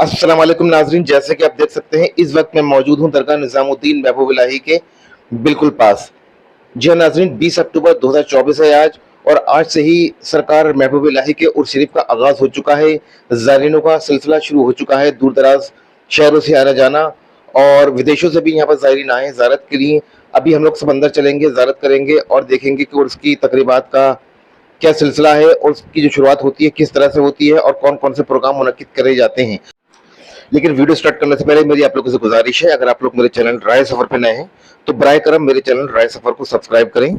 अस्सलाम वालेकुम नाजरीन, जैसे कि आप देख सकते हैं इस वक्त मैं मौजूद हूं दरगाह निजामुद्दीन महबूब इलाही के बिल्कुल पास। जी हाँ नाजरीन, 20 अक्टूबर 2024 है आज। और आज से ही सरकार महबूब इलाही के उर्स शरीफ का आगाज हो चुका है। ज़ायरीनों का सिलसिला शुरू हो चुका है, दूर दराज शहरों से आना जाना और विदेशों से भी यहाँ पर ज़ायरीन आए ज़ारत के लिए। अभी हम लोग सब अंदर चलेंगे, ज़ारत करेंगे और देखेंगे कि उर्स की तकरीबात का क्या सिलसिला है और उसकी जो शुरुआत होती है किस तरह से होती है और कौन कौन से प्रोग्राम मुनक्किद करे जाते हैं। लेकिन वीडियो स्टार्ट करने से पहले मेरी आप लोगों से गुजारिश है, अगर आप लोग मेरे चैनल राय सफर पे नए हैं तो बराए करम मेरे चैनल राय सफर को सब्सक्राइब करें।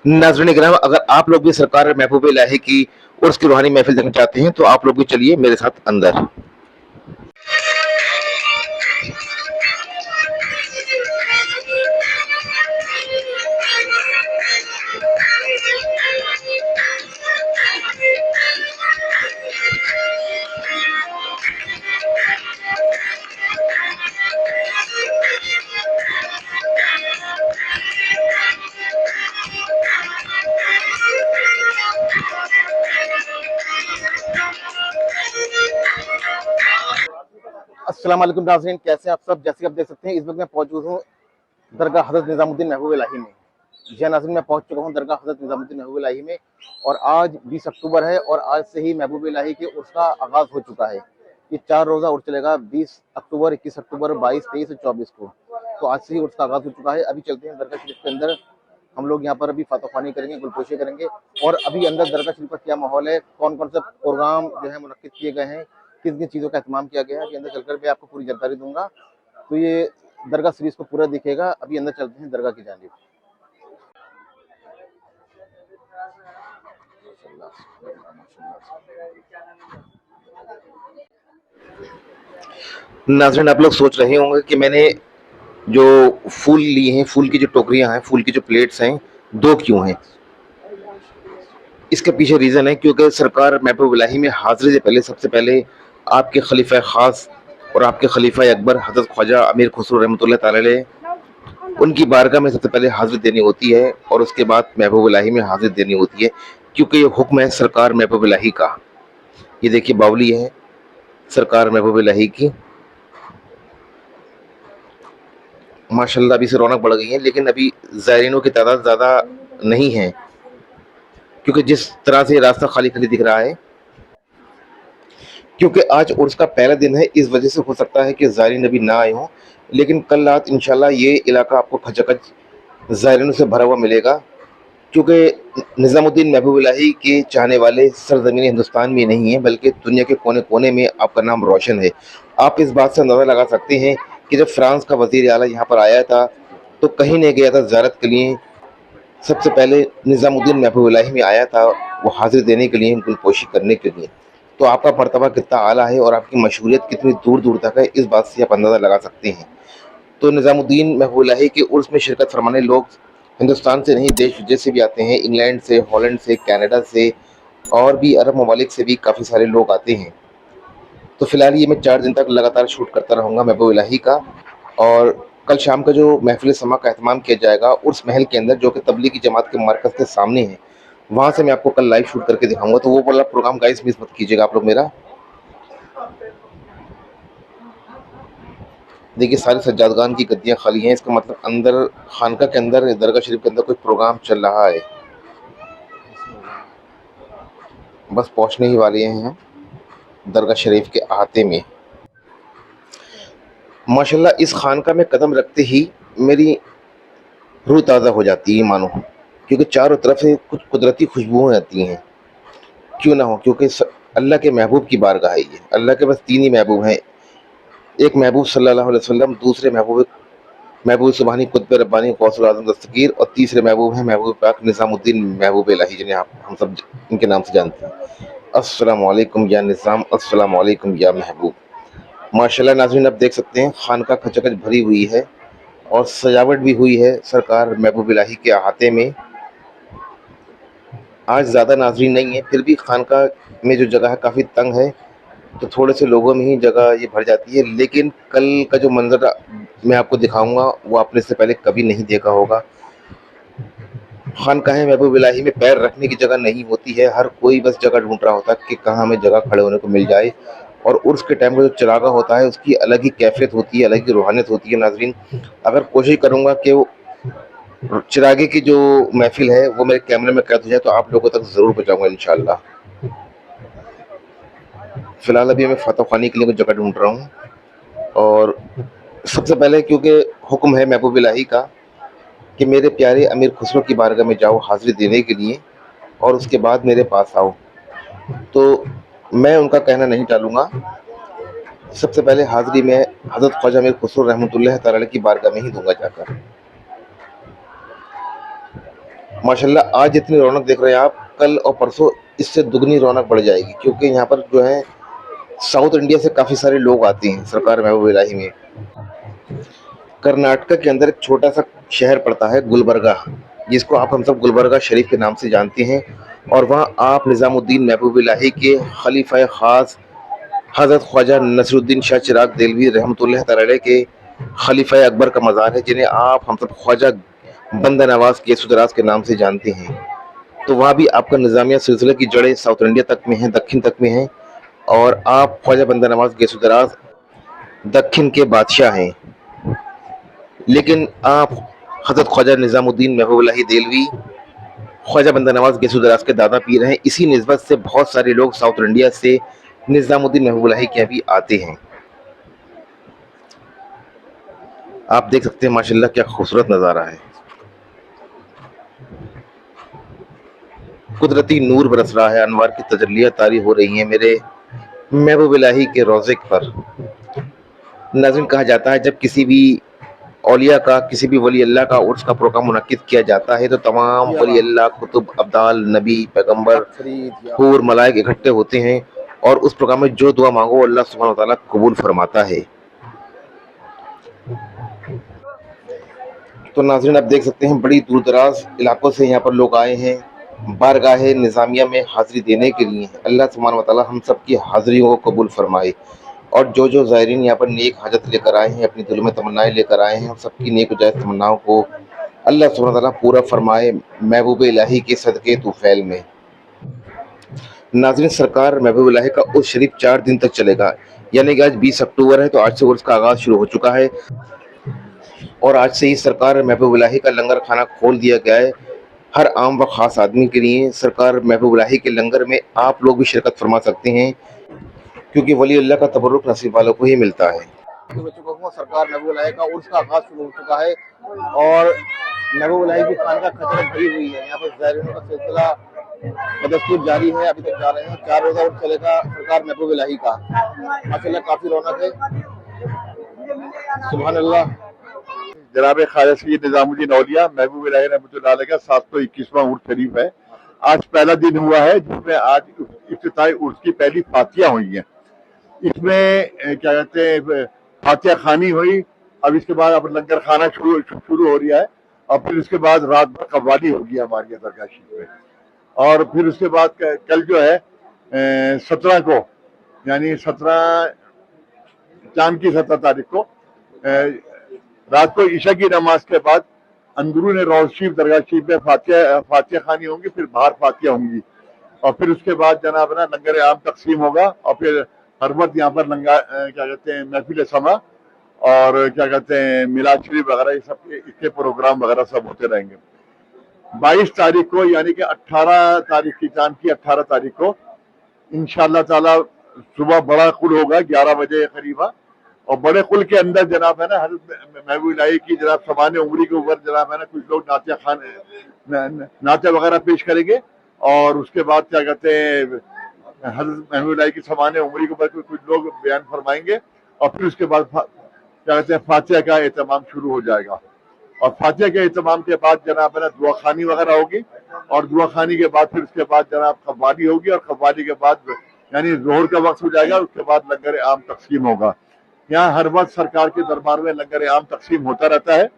नाज़रीन किराम, अगर आप लोग भी सरकार महबूब इलाही की उर्स की रूहानी महफिल देखना चाहते हैं तो आप लोग भी चलिए मेरे साथ अंदर। अस्सलाम वालेकुम नाज़रीन, कैसे हैं आप सब। जैसे आप देख सकते हैं इस वक्त मैं मौजूद हूँ दरगाह हज़रत निज़ामुद्दीन महबूब इलाही में। जी हाँ नाज़रीन, मैं पहुंच चुका हूँ दरगाह हज़रत निज़ामुद्दीन महबूब इलाही में और आज 20 अक्टूबर है और आज से ही महबूब इलाही के उर्स का आगाज़ हो चुका है। ये 4 रोज़ा उर्स चलेगा, 20 अक्टूबर, 21 अक्टूबर, 22, 23 और 24 को। तो आज से ही उर्स का आगाज़ हो चुका है। अभी चलते हैं दरगाह शरीफ के अंदर, हम लोग यहाँ पर अभी फातोखानी करेंगे, गुलपोशी करेंगे और अभी अंदर दरगाह शरीफ का क्या माहौल है, कौन कौन सा प्रोग्राम जो है मुनक्किद किए गए हैं, किन किन चीज़ों का एहतमाम किया गया है, अभी अंदर चलकर मैं आपको पूरी जानकारी दूंगा। तो ये दरगाह शरीफ को पूरा दिखेगा। अभी अंदर चलते हैं दरगाह की जानिब। नाज़रीन, आप लोग सोच रहे होंगे कि मैंने जो फूल लिए हैं, फूल की जो टोकरियां हैं, फूल की जो प्लेट्स हैं, दो क्यों हैं। इसके पीछे रीज़न है क्योंकि सरकार महबूब इलाही में हाज़िरी से पहले सबसे पहले आपके खलीफा ख़ास और आपके खलीफा अकबर हज़रत ख्वाजा अमीर खुसरो रहमतुल्लाह ताला अलैह, उनकी बारगाह में सबसे पहले हाज़िरी देनी होती है और उसके बाद महबूब इलाही में हाज़िरी देनी होती है, क्योंकि ये हुक्म है सरकार महबूब इलाही का। ये देखिए बावली है सरकार महबूब इलाही की, माशाल्लाह अभी से रौनक बढ़ गई है। लेकिन अभी ज़ायरीनों की तादाद ज़्यादा नहीं है क्योंकि जिस तरह से रास्ता खाली खाली दिख रहा है, क्योंकि आज उर्स का पहला दिन है, इस वजह से हो सकता है कि ज़ायरीन अभी ना आए हों। लेकिन कल रात इंशाल्लाह ये इलाका आपको खचाखच ज़ायरीनों से भरा हुआ मिलेगा, क्योंकि निज़ामुद्दीन महबूब इलाही के चाहने वाले सरज़मीन हिंदुस्तान में नहीं है बल्कि दुनिया के कोने कोने में आपका नाम रोशन है। आप इस बात से अंदाज़ा लगा सकते हैं कि जब फ्रांस का वज़ीर आला यहाँ पर आया था तो कहीं नहीं गया था ज़ियारत के लिए, सबसे पहले निज़ामुद्दीन महबूब इलाही में आया था, वो हाज़िर देने के लिए, गुलपोशी करने के लिए। तो आपका मर्तबा कितना आला है और आपकी मशहूरियत कितनी दूर दूर तक है, इस बात से आप अंदाज़ा लगा सकते हैं। तो निज़ामुद्दीन महबूब इलाही के उर्स में शिरकत फरमाने लोग हिंदुस्तान से नहीं देश विदेश से भी आते हैं, इंग्लैंड से, हॉलैंड से, कनाडा से और भी अरब ममालिक से भी काफ़ी सारे लोग आते हैं। तो फिलहाल ये मैं 4 दिन तक लगातार शूट करता रहूँगा महबूब इलाही का। और कल शाम का जो महफिल समा का एहतमाम किया जाएगा उर्स महल के अंदर, जो कि तबलीगी जमात के मरकज़ के सामने है, वहाँ से मैं आपको कल लाइव शूट करके दिखाऊंगा। तो वो वाला प्रोग्राम गाइस मिस मत कीजिएगा आप लोग मेरा। देखिए सारी सज्जादगान की गद्दियाँ खाली हैं, इसका मतलब अंदर खानका के अंदर, दरगाह शरीफ के अंदर कोई प्रोग्राम चल रहा है। बस पहुँचने ही वाले हैं हम दरगाह शरीफ के अहाते में। माशाल्लाह इस खानका में कदम रखते ही मेरी रूह ताज़ा हो जाती है मानो, क्योंकि चारों तरफ से कुछ कुदरती खुशबुएँ आती हैं। क्यों ना हो, क्योंकि अल्लाह के महबूब की बारगाह है ये। अल्लाह के बस 3 ही महबूब हैं, एक महबूब सल्लल्लाहु अलैहि वसल्लम, दूसरे महबूब महबूब सुबहानी कुतुब रब्बानी गौसुल आज़म दस्तगीर और तीसरे महबूब हैं महबूब पाक निज़ामुद्दीन महबूब इलाही, जिन्हें आप हम सब इनके नाम से जानते हैं। अस्सलामु अलैकुम या निज़ाम, अस्सलामु अलैकुम या महबूब। माशाल्लाह नाज़रीन, आप देख सकते हैं खानका खचाखच भरी हुई है और सजावट भी हुई है सरकार महबूब इलाही के अहाते में। आज ज़्यादा नाज़रीन नहीं है, फिर भी खानका में जो जगह है काफ़ी तंग है, तो थोड़े से लोगों में ही जगह ये भर जाती है। लेकिन कल का जो मंज़र मैं आपको दिखाऊंगा वो आपने इससे पहले कभी नहीं देखा होगा। खानकाह महबूब इलाही में पैर रखने की जगह नहीं होती है, हर कोई बस जगह ढूंढ रहा होता है कि कहाँ हमें जगह खड़े होने को मिल जाए और उर्स के टाइम का जो चरागा होता है उसकी अलग ही कैफियत होती है, अलग ही रूहानियत होती है। नाजरीन, अगर कोशिश करूँगा कि वो चिरागे की जो महफिल है वो मेरे कैमरे में कैद हो जाए तो आप लोगों तक ज़रूर पहुँचाऊँगा इंशाअल्लाह। फ़िलहाल अभी मैं फ़तह ख़ानी के लिए कुछ जगह ढूँढ रहा हूँ, और सबसे पहले क्योंकि हुक्म है महबूब इलाही का कि मेरे प्यारे अमीर खुसरो की बारगाह में जाओ हाज़िरी देने के लिए, और उसके बाद मेरे पास आओ। तो मैं उनका कहना नहीं टालूँगा। सबसे पहले हाज़िरी मैं हज़रत ख्वाजा अमीर खुसरो रहमतुल्लाह तआला अलैह की बारगाह में ही दूँगा जाकर। माशाल्लाह आज जितनी रौनक देख रहे हैं आप, कल और परसों इससे दुगनी रौनक बढ़ जाएगी, क्योंकि यहाँ पर जो है साउथ इंडिया से काफ़ी सारे लोग आते हैं सरकार महबूब इलाही में। कर्नाटक के अंदर एक छोटा सा शहर पड़ता है गुलबर्गा, जिसको आप हम सब गुलबर्गा शरीफ के नाम से जानते हैं, और वहाँ आप निज़ामुद्दीन महबूब इलाही के खलीफा ख़ास हज़रत ख्वाजा नसीरुद्दीन शाह चिराग देलवी रहमतुल्लाह तआला अलैह के खलीफा अकबर का मज़ार है, जिन्हें आप हम सब ख्वाजा बंदा नवाज गेसुदराज के नाम से जानते हैं। तो वहाँ भी आपका निज़ामिया सिलसिले की जड़ें साउथ इंडिया तक में हैं, दक्षिण तक में हैं, और आप ख्वाजा बंदा नवाज गेसुदराज दक्षिण के बादशाह हैं। लेकिन आप हज़रत ख्वाजा निज़ामुद्दीन महबूब इलाही देलवी ख्वाजा बंदा नवाज गेसुदराज के दादा पीर हैं। इसी निस्बत से बहुत सारे लोग साउथ इंडिया से निज़ामुद्दीन महबूब इलाही के यहाँ भी आते हैं। आप देख सकते हैं माशाल्लाह क्या खूबसूरत नज़ारा है। कुदरती नूर बरस रहा है, अनवार की तजल्लियाँ तारी हो रही हैं मेरे महबूब इलाही के रोज़े पर। नाज़रीन, कहा जाता है जब किसी भी औलिया का, किसी भी वली अल्लाह का उर्स का प्रोग्राम मुनक्किद किया जाता है तो तमाम वली अल्लाह, कुतुब, अब्दाल, नबी, पैगंबर, हूर, मलाइक इकट्ठे होते हैं, और उस प्रोग्राम में जो दुआ मांगो अल्लाह सुब्हानहू व तआला कबूल फरमाता है। तो नाज़रीन, आप देख सकते हैं बड़ी दूर दराज इलाकों से यहाँ पर लोग आए हैं बारगाह निज़ामिया में हाज़िरी देने के लिए। अल्लाह सुब्हानहू व तआला हम सब की हाज़िरियों को कबूल फरमाए, और जो ज़ायरीन यहाँ पर नेक हाजत लेकर आए हैं, अपनी दिलों में तमन्नाएँ लेकर आए हैं, सबकी नेक व जायज़ तमन्नाओं को अल्लाह सुब्हानहू व तआला पूरा फरमाए महबूब इलाही के सदक़े तूफ़ैल में। नाज़रीन, सरकार महबूब इलाही का उर्स शरीफ 4 दिन तक चलेगा, यानी कि आज 20 अक्टूबर है तो आज से उर्स का आगाज़ शुरू हो चुका है, और आज से ही सरकार महबूब इलाही का लंगर खाना खोल दिया गया है हर आम व ख़ास आदमी के लिए। सरकार महबूब इलाही के लंगर में आप लोग भी शिरकत फरमा सकते हैं, क्योंकि वली अल्लाह का तबर्रुक नसीब वालों को ही मिलता है। सरकार महबूब इलाही का उर्स का आगाज़ शुरू हो चुका है, और महबूब इलाही की खानका खचर भरी हुई है। यहाँ पर ज़ायरीनों का सिलसिला बदस्तूर जारी है, अभी तक जा रहे हैं। 4 रोज़ा उर्स चलेगा सरकार महबूब इलाही का। माशाल्लाह काफ़ी रौनक है, सुभान अल्लाह। जनाब ख्वाजा सैयद निजामुद्दीन औलिया महबूब इलाही रहमतुल्लाह अलैह का 721वां उर्स शरीफ है। आज पहला दिन हुआ है जिसमें आज इफ्तिताई उर्स की पहली फातिया हुई है। इसमें क्या कहते हैं फातिया खानी हुई, अब इसके बाद अब लंगर खाना शुरू हो रहा है, और फिर उसके बाद रात भर कव्वाली होगी हमारी दरगाह शरीफ में, और फिर उसके बाद कल जो है 17 को, यानी 17 चांद की 17 तारीख को रात को ईशा की नमाज के बाद अंदरून रोज़ शरीफ दरगाह शरीफ में फातिया खानी होंगी, फिर बाहर फातिया होंगी, और फिर उसके बाद जनाब ना लंगर आम तकसीम होगा, और फिर हर वक्त यहाँ पर क्या कहते हैं महफिल समा और क्या कहते हैं मिलाद शरीफ वगैरह ये सब इसके प्रोग्राम वगैरह सब होते रहेंगे। 22 तारीख को यानी कि 18 तारीख की चांद की 18 तारीख को इंशाअल्लाह ताला सुबह बड़ा कुल होगा 11 बजे करीबा, और बड़े कुल के अंदर जनाब है ना हज़रत महबूब इलाही की जनाब समान उम्री के ऊपर जनाब है ना कुछ लोग नाते वगैरह पेश करेंगे, और उसके बाद क्या कहते हैं हज़रत महबूब इलाही की समान उम्री के ऊपर कुछ लोग बयान फरमाएंगे, और फिर उसके बाद क्या कहते हैं फातिहा का एहतमाम शुरू हो जाएगा, और फातिहा के एहतमाम के बाद जनाब है ना दुआ खानी वगैरह होगी, और दुआ खानी के बाद फिर उसके बाद जनाब कव्वाली होगी, और कव्वाली के बाद यानी जोहर का वक्त हो जाएगा, उसके बाद लंगर आम तकसीम होगा। यहाँ हर वक्त सरकार के दरबार में लंगर आम तकसीम होता रहता है,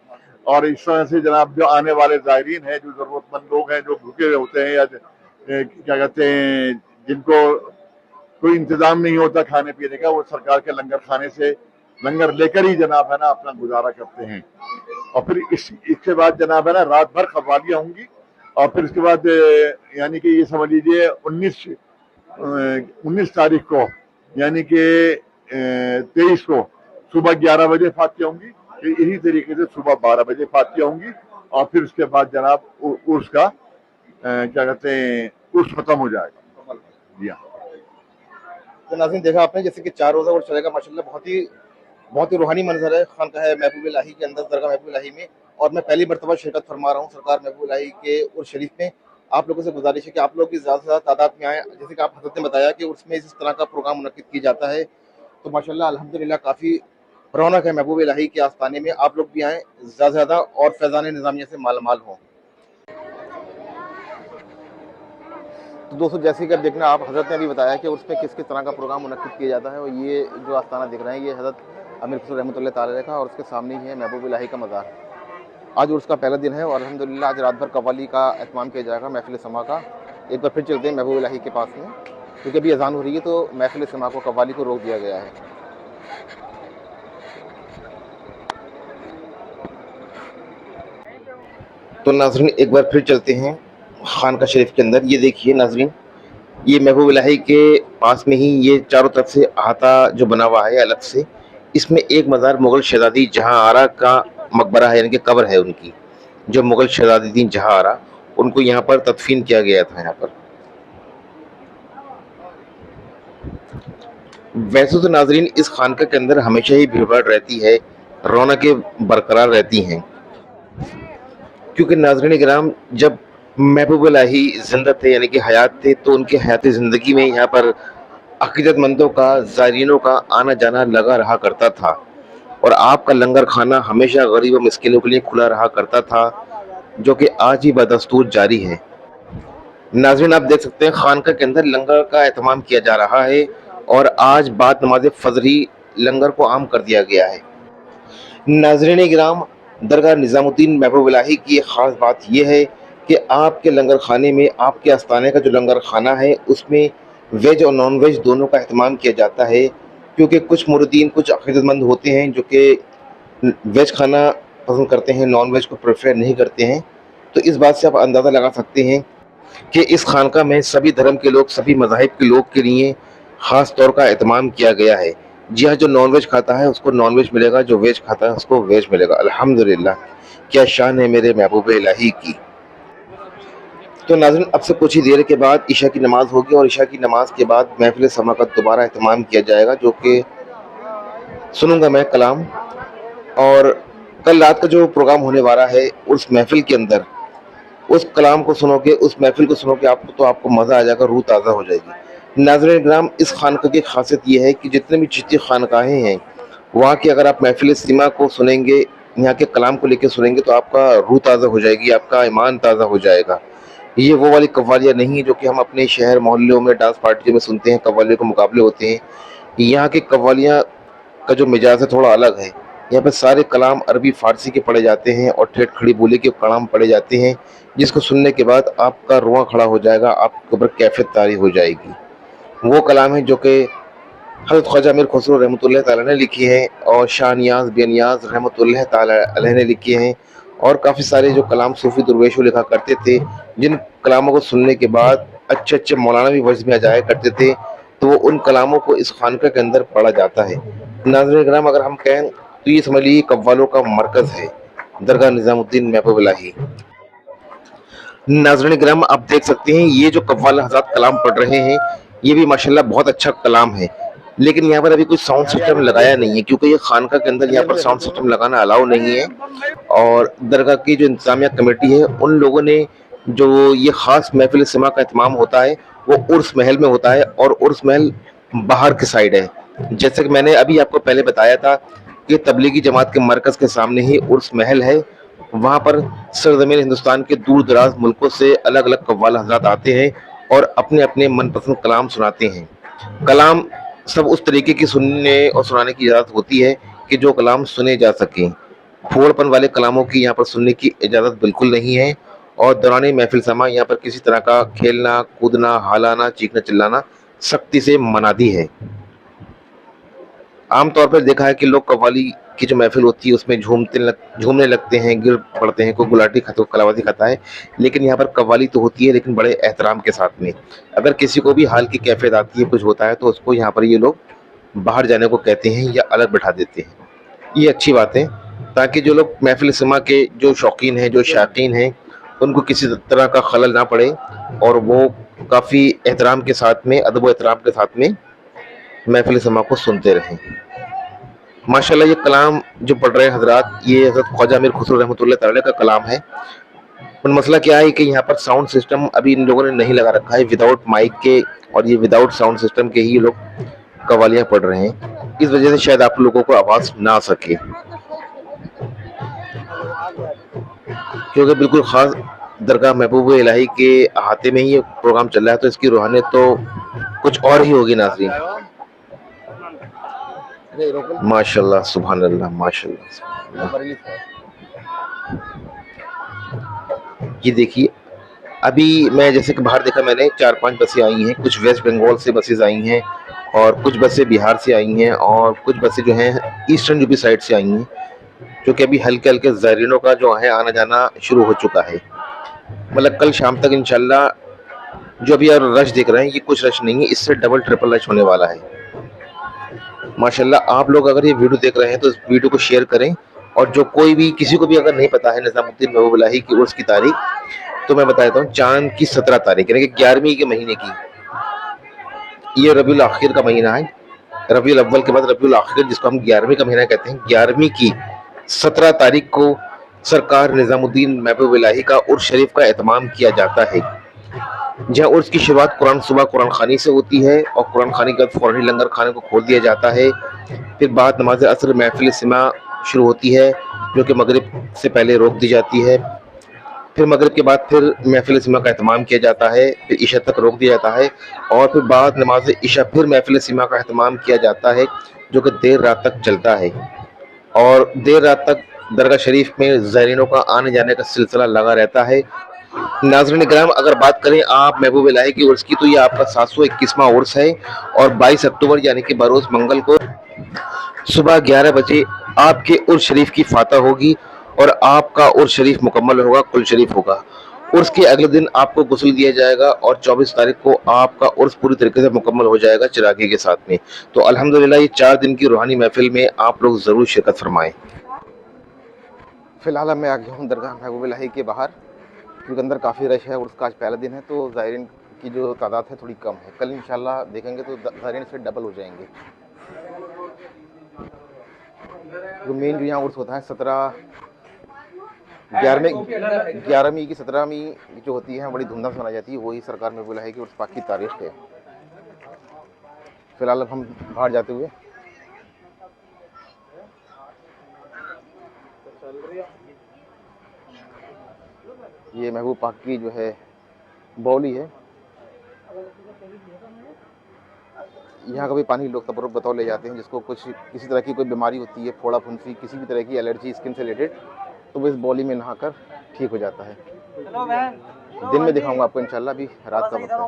और इस तरह से जनाब जो आने वाले ज़ायरीन हैं, जो ज़रूरतमंद लोग हैं, जो भूखे होते हैं या क्या कहते हैं जिनको कोई इंतजाम नहीं होता खाने पीने का, वो सरकार के लंगर खाने से लंगर लेकर ही जनाब है ना अपना गुजारा करते हैं। और फिर इसके बाद जनाब है ना रात भर कव्वालियाँ होंगी, और फिर इसके बाद यानी कि ये समझ लीजिए 19 तारीख को यानी कि 23 को सुबह 11 बजे फातिया होंगी, फिर इसी तरीके से सुबह 12 बजे फातिया होंगी और फिर उसके बाद जनाब उर्स का क्या कहते हैं उर्स खत्म हो जाएगा। जी हाँ। तो नाज़रीन देखा आपने जैसे कि 4 रोज़ा और चलेगा माशाल्लाह, बहुत ही रूहानी मंजर है खानकाह महबूब इलाही के अंदर, दरगाह महबूब इलाही में। और मैं पहली मरतबा शिरकत फरमा रहा हूँ सरकार महबूब इलाही के उर्स शरीफ में। आप लोगों से गुजारिश है कि आप लोग की ज़्यादा से ज़्यादा तादाद में आएँ। जैसे कि आप हज़रत ने बताया कि उसमें इस तरह का प्रोग्राम मुनक्किद किया जाता है, तो माशाल्लाह अल्हम्दुलिल्लाह काफ़ी रौनक है महबूब इलाही के आस्थाने में। आप लोग भी आएँ ज़्यादा से ज़्यादा और फैज़ान निज़ामिया से मालामाल हों। तो दोस्तों जैसे कि अब देखना, आप हज़रत ने अभी बताया कि उसमें किस किस तरह का प्रोग्राम मुनक्किद किया जाता है, और ये जो आस्थाना दिख रहे हैं ये हज़रत अमीर खुसरो रहमतुल्लाह ताला अलैह का, और उसके सामने ही है महबूब इलाही का मज़ार। आज उर्स का पहला दिन है और अल्हम्दुलिल्लाह आज रात भर कव्वाली का एहतमाम किया जाएगा, महफिल समा का। एक बार फिर चलते हैं महबूब इलाही के पास में, क्योंकि अभी अजान हो रही है तो महफिल समा को, कव्वाली को रोक दिया गया है। तो नाज़रीन एक बार फिर चलते हैं खानका शरीफ के अंदर। ये देखिए नाज़रीन, ये महबूब इलाही के पास में ही ये चारों तरफ से अहाता जो बना हुआ है अलग से, इसमें एक मज़ार मुग़ल शहज़ादी जहाँ आरा का मकबरा है, यानी कि कब्र है उनकी, जो मुग़ल शहज़ादी थी जहाँ आरा, उनको यहाँ पर तदफीन किया गया था यहाँ पर। वैसे तो नाज़रीन इस खानका के अंदर हमेशा ही भीड़-भाड़ रहती है, रौनकें बरकरार रहती हैं, क्योंकि नाज़रीन किराम जब महबूब इलाही ज़िंदा थे यानी कि हयात थे, तो उनकी हयाती ज़िंदगी में यहाँ पर अक़ीदतमंदों का, ज़ायरीनों का आना-जाना लगा रहा करता था, और आपका लंगर खाना हमेशा गरीब और मिस्कीनों के लिए खुला रहा करता था, जो कि आज भी बदस्तूर जारी है। नाज़रीन आप देख सकते हैं खानका के अंदर लंगर का एहतमाम किया जा रहा है, और आज बाद नमाज़ फ़जर ही लंगर को आम कर दिया गया है। नाज़रीन गिराम, दरगाह निज़ामुद्दीन महबूब इलाही की एक ख़ास बात यह है कि आपके लंगर खाने में, आपके आस्थाने का जो लंगर खाना है उसमें वेज और नॉन वेज दोनों का एहतमाम किया जाता है, क्योंकि कुछ मुरीदीन, कुछ अक़ीदतमंद होते हैं जो कि वेज खाना पसंद करते हैं, नॉन वेज को प्रेफर नहीं करते हैं। तो इस बात से आप अंदाज़ा लगा सकते हैं कि इस खानका में सभी धर्म के लोग, सभी मज़ाहिब के लोग के लिए ख़ास तौर का एहतमाम किया गया है। जी हाँ, जो नॉन वेज खाता है उसको नॉन वेज मिलेगा, जो वेज खाता है उसको वेज मिलेगा। अल्हम्दुलिल्लाह, क्या शान है मेरे महबूब इलाही की। तो नाज़रीन अब से कुछ ही देर के बाद इशा की नमाज़ होगी, और इशा की नमाज़ के बाद महफिल समा का दोबारा एहतमाम किया जाएगा, जो कि सुनूंगा मैं कलाम। और कल रात का जो प्रोग्राम होने वाला है उस महफिल के अंदर, उस कलाम को सुनोगे, उस महफिल को सुनोगे आपको, तो आपको मज़ा आ जाएगा, रूह ताज़ा हो जाएगी। नाज़रीन किराम, इस खानका की खासियत ये है कि जितने भी चिश्ती खानकाहें हैं, वहाँ की अगर आप महफिल इज्तिमा को सुनेंगे, यहाँ के कलाम को लेकर सुनेंगे, तो आपका रूह ताज़ा हो जाएगी, आपका ईमान ताज़ा हो जाएगा। ये वो वाली कव्वालियाँ नहीं है जो कि हम अपने शहर मोहल्लों में डांस पार्टियों में सुनते हैं, कव्वालियों के मुकाबले होते हैं। यहाँ की कव्वालियाँ का जो मिजाज है थोड़ा अलग है। यहाँ पे सारे कलाम अरबी फ़ारसी के पढ़े जाते हैं, और ठेठ खड़ी बोली के कलाम पढ़े जाते हैं, जिसको सुनने के बाद आपका रुआँ खड़ा हो जाएगा, आपके ऊपर कैफ़ियत तारी हो जाएगी। वो कलाम है जो कि हज़रत ख्वाजा अमीर खुसरो रहमतुल्लाह ताला ने लिखी है, और शाह नियाज़ बेनियाज़ रहमतुल्लाह ताला अलैह ने लिखी हैं, और काफ़ी सारे जो कलाम सूफ़ी दरवेश लिखा करते थे, जिन कलामों को सुनने के बाद अच्छे-अच्छे मौलाना भी वज़्द में आ जाया करते थे, तो वो उन कलामों को इस खानका के अंदर पढ़ा जाता है। नाज़रीन किराम, अगर हम कहें तो ये समझ लीजिए कव्वालों का मरकज़ है, दरगाह निज़ामुद्दीन महबूब इलाही। नाज़रीन किराम आप देख सकते हैं ये जो कव्वाल हज़रात कलाम पढ़ रहे हैं, ये भी माशाल्लाह बहुत अच्छा कलाम है। लेकिन यहाँ पर अभी कोई साउंड सिस्टम लगाया नहीं है, क्योंकि ये खानका के अंदर यहाँ पर साउंड सिस्टम लगाना अलाउ नहीं है, और दरगाह की जो इंतज़ामिया कमेटी है उन लोगों ने, जो ये ख़ास महफिल इज्तिमा का एहतमाम होता है वो उर्स महल में होता है, और उर्स महल बाहर की साइड है। जैसे कि मैंने अभी आपको पहले बताया था कि तबलीगी जमात के मरकज़ के सामने ही उर्स महल है। वहाँ पर सरज़मीन हिंदुस्तान के दूर दराज मुल्कों से अलग अलग कव्वाल हज़रात आते हैं, और अपने अपने मनपसंद कलाम सुनाते हैं। कलाम सब उस तरीके की सुनने और सुनाने की इजाज़त होती है कि जो कलाम सुने जा सकें। फोड़पन वाले कलामों की यहाँ पर सुनने की इजाज़त बिल्कुल नहीं है, और दौरान महफिल समा यहाँ पर किसी तरह का खेलना, कूदना, हालाना, चीखना चिल्लाना सख्ती से मनाही है। आमतौर पर देखा है कि लोग कव्वाली की जो महफिल होती है उसमें झूमने लगते हैं, गिर पड़ते हैं, कोई गुलाटी खाता, कोई कलावती खाता है। लेकिन यहाँ पर कव्वाली तो होती है लेकिन बड़े एहतराम के साथ में। अगर किसी को भी हाल की कैफियत आती है, कुछ होता है, तो उसको यहाँ पर ये लोग बाहर जाने को कहते हैं या अलग बैठा देते हैं। ये अच्छी बात है, ताकि जो लोग महफिल सिमा के जो शौकीन हैं, जो शायकीन हैं, उनको किसी तरह का खलल ना पड़े और वो काफ़ी एहतराम के साथ में, अदब व एहतराम के साथ में महफिल सिमा को सुनते रहें। माशाल्लाह ये कलाम जो पढ़ रहे हैं हजरात, ये हज़रत ख्वाजा अमीर खुसरो रहमतुल्लाह तआला का कलाम है। पर मसला क्या है कि यहाँ पर साउंड सिस्टम अभी इन लोगों ने नहीं लगा रखा है, विदाउट माइक के और ये विदाउट साउंड सिस्टम के ही ये लोग कव्वालियाँ पढ़ रहे हैं। इस वजह से शायद आप लोगों को आवाज़ ना आ सके, क्योंकि बिल्कुल ख़ास दरगाह महबूब इलाही के अहाते में ही ये प्रोग्राम चल रहा है, तो इसकी रूहानियत तो कुछ और ही होगी नाज़रीन। माशाल्लाह, सुभान अल्लाह, माशाल्लाह। ये देखिए, अभी मैं जैसे कि बाहर देखा मैंने 4-5 बसें आई हैं, कुछ वेस्ट बंगाल से बसेज़ आई हैं और कुछ बसें बिहार से आई हैं और कुछ बसें जो हैं ईस्टर्न यूपी साइड से आई हैं, जो कि अभी हल्के-हल्के ज़ायरीनों का जो है आना-जाना शुरू हो चुका है। मतलब कल शाम तक इंशाल्लाह जो अभी आप रश देख रहे हैं, ये कुछ रश नहीं है, इससे डबल ट्रिपल रश होने वाला है। माशाल्लाह आप लोग अगर ये वीडियो देख रहे हैं तो इस वीडियो को शेयर करें, और जो कोई भी किसी को भी अगर नहीं पता है निज़ामुद्दीन महबूब इलाही की उर्स की तारीख, तो मैं बता देता हूँ, चाँद की 17 तारीख यानी कि 11वीं के महीने की, ये रबीउल आखिर का महीना है। रबीउल अव्वल के बाद रबीउल आखिर, जिसको हम 11वीं का महीना कहते हैं, 11वीं की 17 तारीख को सरकार निज़ामुद्दीन महबूब इलाही का उर्स शरीफ का एहतमाम किया जाता है, जहाँ उर्स की शुरुआत सुबह कुरान खानी से होती है और कुरान खानी के बाद फौरन लंगर खाने को खोल दिया जाता है। फिर बाद नमाज असर महफिल सिमा शुरू होती है, जो कि मगरिब से पहले रोक दी जाती है। फिर मगरिब के बाद फिर महफिल सिमा का एहतमाम किया जाता है, फिर इशा तक रोक दिया जाता है और फिर बाद नमाज इशा फिर महफिल सिमा का एहतमाम किया जाता है, जो कि देर रात तक चलता है और देर रात तक दरगाह शरीफ में ज़ायरीनों का आने जाने का सिलसिला लगा रहता है। नाज़रीन इकराम, अगर बात करें आप महबूब इलाही की उर्स की, तो ये आपका 721वां उर्स है और 22 अक्टूबर यानी कि बरोज़ मंगल को सुबह 11 बजे आपके उर्स शरीफ की फातह होगी और आपका उर्स शरीफ मुकम्मल होगा, कुल शरीफ होगा। उर्स के अगले दिन आपको गुस्ल दिया जाएगा और 24 तारीख को आपका उर्स पूरी तरीके से मुकम्मल हो जाएगा चिरागी के साथ में। तो अल्हम्दुलिल्लाह ये 4 दिन की रूहानी महफिल में आप लोग ज़रूर शिरकत फरमाएं। फ़िलहाल मैं आ गया हूँ दरगाह महबूब इलाही के बाहर, क्योंकि अंदर काफ़ी रश है और उसका आज पहला दिन है, तो ज़ायरीन की जो तादाद है थोड़ी कम है। कल इंशाल्लाह देखेंगे तो ज़ायरीन से डबल हो जाएंगे। जो मेन जो यहाँ उर्स होता है 11वीं की 17वीं जो होती है बड़ी धूमधाम से मनाई जाती है, वही सरकार महबूब इलाही की उर्स पाक की तारीख है। फ़िलहाल अब हम बाहर जाते हुए ये महबूब पाक की जो है बौली है, यहाँ का भी पानी लोग तबरुक बतौर ले जाते हैं, जिसको कुछ किसी तरह की कोई बीमारी होती है, फोड़ा फुंसी, किसी भी तरह की एलर्जी स्किन से रिलेटेड, तो वो इस बौली में नहाकर ठीक हो जाता है। दिन में दिखाऊंगा आपको इंशाल्लाह, अभी रात का वक्त है।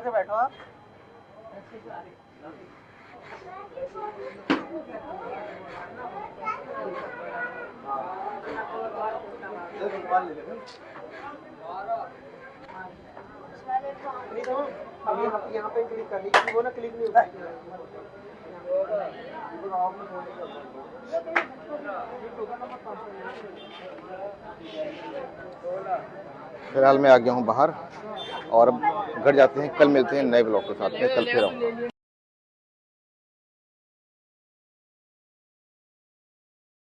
अभी यहाँ पे क्लिक करनी थी, वो ना क्लिक नहीं होता है। फिलहाल मैं आ गया हूँ बाहर और अब घर जाते हैं, कल मिलते हैं नए ब्लॉग के साथ में, कल फिर आऊँगा।